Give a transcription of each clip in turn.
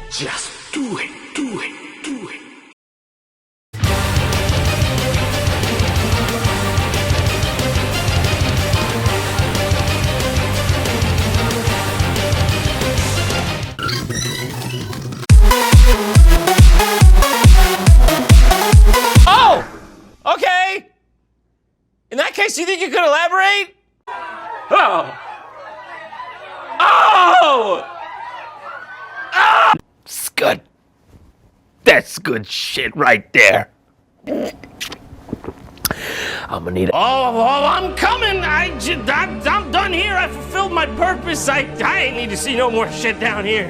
Just do it, do it, do it. Oh! Okay! In that case, you think you could elaborate? Oh! Oh! Oh! It's good. That's good shit right there. I'm gonna need it. Oh, I'm coming. I'm done here. I fulfilled my purpose. I need to see no more shit down here.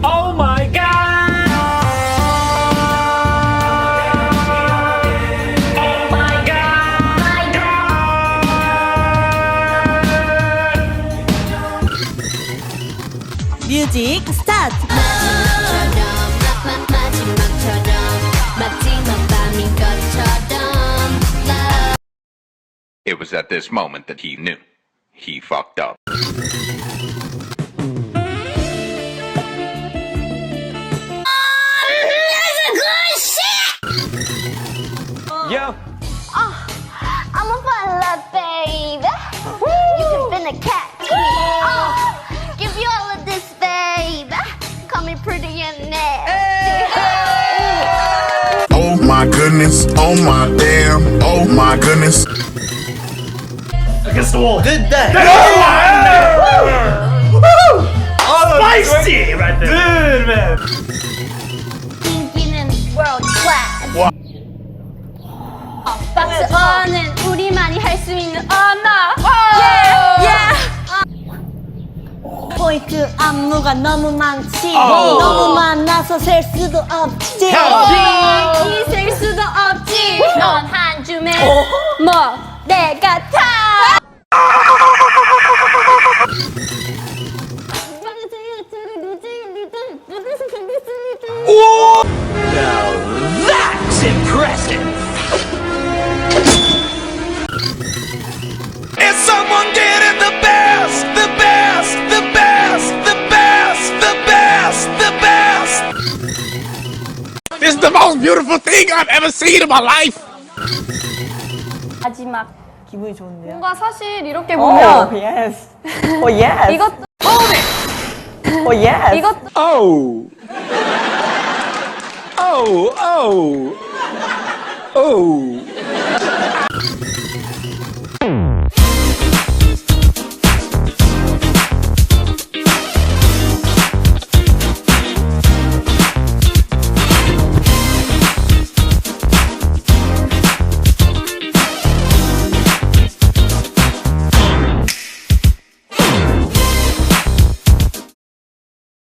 Oh my God! Oh my God! 뮤직 스타트! It was at this moment that he knew. He fucked up. Yo. I'm a fun baby. You can been a cat. Give you all of this, baby. Call me pretty and nasty. Oh my goodness, oh my damn, oh my goodness. Against the wall. Good day. Spicy right there. Dude, man. 인기는 world class. 박스 언은 우리만이 할 수 있는 언어. 포인트 안무가 너무 많지 너무 많아서 셀 수도 없지 셀 수도 없지. 넌 한 줌에 뭐 내가 다. Now that's impressive. Is someone getting the best, the best, the best, the best, the best, the best? This is the most beautiful thing I've ever seen in my life. 마지막. 기분이 좋은데요? 뭔가 사실 이렇게 보면 yes. Oh yes. 이것도 Oh yes. 이것도 Oh. Oh, oh. Oh.